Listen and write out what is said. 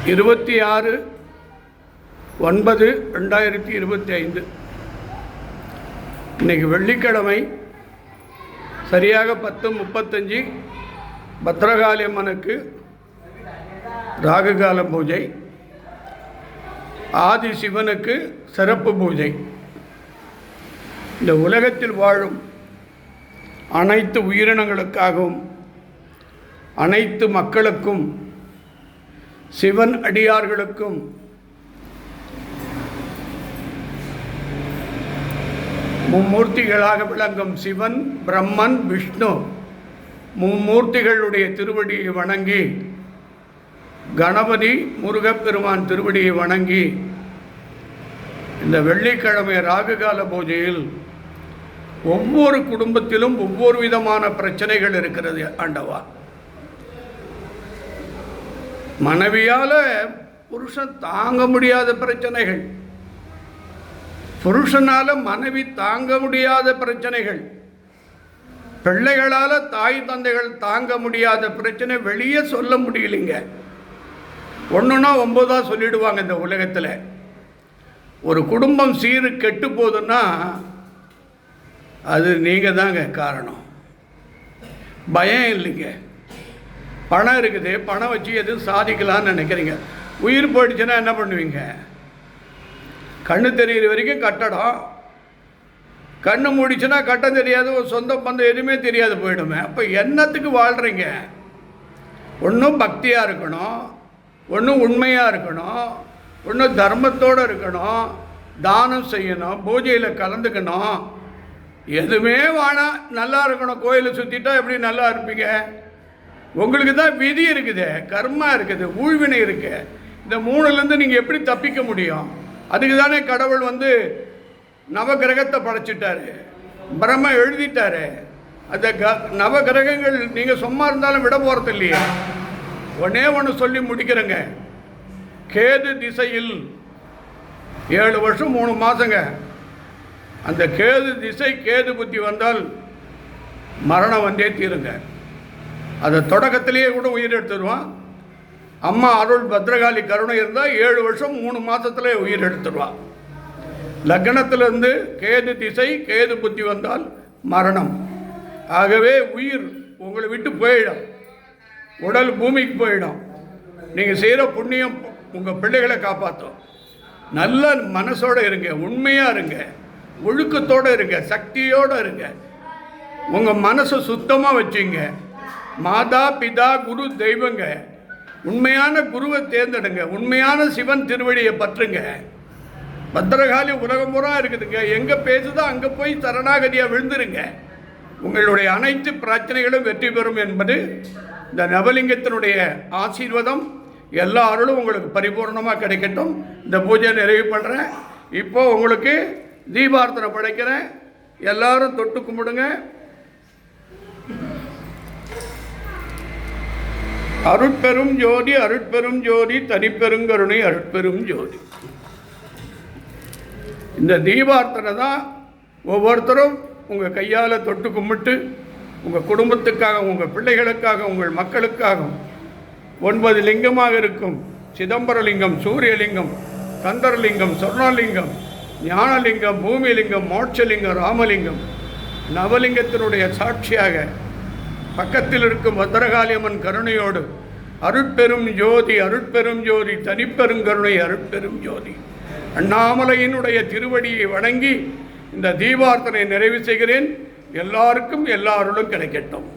26/9/2025 இன்றைக்கி வெள்ளிக்கிழமை சரியாக 10:35 பத்ரகாளி அம்மனுக்கு ராகுகால பூஜை, ஆதி சிவனுக்கு சிறப்பு பூஜை. இந்த உலகத்தில் வாழும் அனைத்து உயிரினங்களுக்காகவும் அனைத்து மக்களுக்கும் சிவன் அடியார்களுக்கும் மும்மூர்த்திகளாக விளங்கும் சிவன், பிரம்மன், விஷ்ணு மும்மூர்த்திகளுடைய திருவடியை வணங்கி, கணபதி முருகப்பெருமான் திருவடியை வணங்கி, இந்த வெள்ளிக்கிழமை ராகுகால பூஜையில் ஒவ்வொரு குடும்பத்திலும் ஒவ்வொரு விதமான பிரச்சனைகள் இருக்கிறது. ஆண்டவா, மனைவியால் புருஷன் தாங்க முடியாத பிரச்சனைகள், புருஷனால் மனைவி தாங்க முடியாத பிரச்சனைகள், பிள்ளைகளால் தாய் தந்தைகள் தாங்க முடியாத பிரச்சனை வெளியே சொல்ல முடியலைங்க. ஒன்றுனா 9 சொல்லிடுவாங்க. இந்த உலகத்தில் ஒரு குடும்பம் சீரு கெட்டு போகுதுன்னா அது நீங்கள் தாங்க காரணம். பயம் இல்லைங்க, பணம் இருக்குது, பணம் வச்சு எதுவும் சாதிக்கலான்னு நினைக்கிறீங்க. உயிர் போயிடுச்சுன்னா என்ன பண்ணுவீங்க? கண்ணு தெரிகிற வரைக்கும் கட்டடம், கண்ணு மூடிச்சுன்னா கட்டம் தெரியாது, ஒரு சொந்த பந்தம் எதுவுமே தெரியாது, போயிடுமே. அப்போ என்னத்துக்கு வாழ்கிறீங்க? ஒன்றும் பக்தியாக இருக்கணும், ஒன்றும் உண்மையாக இருக்கணும், ஒன்றும் தர்மத்தோடு இருக்கணும், தானம் செய்யணும், பூஜையில் கலந்துக்கணும். எதுவுமே வேணாம், நல்லா இருக்கணும். கோயிலை சுற்றிட்டா எப்படி நல்லா இருப்பீங்க? உங்களுக்கு தான் விதி இருக்குது, கர்மா இருக்குது, ஊழ்வினை இருக்குது. இந்த 3லேருந்து நீங்கள் எப்படி தப்பிக்க முடியும்? அதுக்கு தானே கடவுள் நவகிரகத்தை படைச்சிட்டாரு, பிரம்ம எழுதிட்டாரு. அந்த நவகிரகங்கள் நீங்கள் சும்மா இருந்தாலும் விட போகிறது இல்லையா? ஒன்று சொல்லி முடிக்கிறேங்க. கேது திசையில் 7 வருஷம் 3 மாதங்க. அந்த கேது திசை, கேது புத்தி வந்தால் மரணம் வந்தே தீருங்க. அதை தொடக்கத்திலேயே கூட உயிர் எடுத்துடுவான். அம்மா அருள் பத்ரகாளி கருணை இருந்தால் 7 வருஷம் 3 மாதத்தில் உயிர் எடுத்துடுவான். லக்னத்திலிருந்து கேது திசை, கேது புத்தி வந்தால் மரணம். ஆகவே உயிர் உங்களை விட்டு போயிடும், உடல் பூமிக்கு போயிடும். நீங்கள் செய்கிற புண்ணியம் உங்கள் பிள்ளைகளை காப்பாற்றும். நல்ல மனசோடு இருங்க, உண்மையாக இருங்க, ஒழுக்கத்தோடு இருங்க, சக்தியோடு இருங்க. உங்கள் மனசை சுத்தமாக வச்சுங்க. மாதா பிதா குரு தெய்வங்க. உண்மையான குருவை தேர்ந்தெடுங்க, உண்மையான சிவன் திருவடியை பற்றுங்க. பத்திரகாளி உலகம் பூரா இருக்குதுங்க. எங்கே பேசுதோ அங்கே போய் சரணாகதியாக விழுந்துருங்க. உங்களுடைய அனைத்து பிரச்சனைகளும் வெற்றி பெறும் என்பது இந்த நவலிங்கத்தினுடைய ஆசீர்வாதம். எல்லா அருளும் உங்களுக்கு பரிபூர்ணமாக கிடைக்கட்டும். இந்த பூஜை நிறைவு பண்ணுறேன். இப்போது உங்களுக்கு தீபார்த்தனை படைக்கிறேன். எல்லாரும் தொட்டு கும்பிடுங்க. அருட்பெரும் ஜோதி, அருட்பெரும் ஜோதி, தனிப்பெருங்கருணை, அருட்பெரும் ஜோதி. இந்த தீபார்த்தனை தான் ஒவ்வொருத்தரும் உங்கள் கையால் தொட்டு கும்பிட்டு உங்கள் குடும்பத்துக்காக, உங்கள் பிள்ளைகளுக்காக, உங்கள் மக்களுக்காகவும் 9 லிங்கமாக இருக்கும் சிதம்பரலிங்கம், சூரியலிங்கம், சந்திரலிங்கம், சொர்ணலிங்கம், ஞானலிங்கம், பூமிலிங்கம், மோட்சலிங்கம், ராமலிங்கம், நவலிங்கத்தினுடைய சாட்சியாக பக்கத்தில் இருக்கும் பத்ரகாளி அம்மன் கருணையோடு அருட்பெரும் ஜோதி, அருட்பெரும் ஜோதி, தனிப்பெருங்கருணை, அருட்பெரும் ஜோதி அண்ணாமலையினுடைய திருவடியை வணங்கி இந்த தீபார்த்தனை நிறைவு செய்கிறேன். எல்லாருக்கும் எல்லா அருளும் கிடைக்கட்டும்.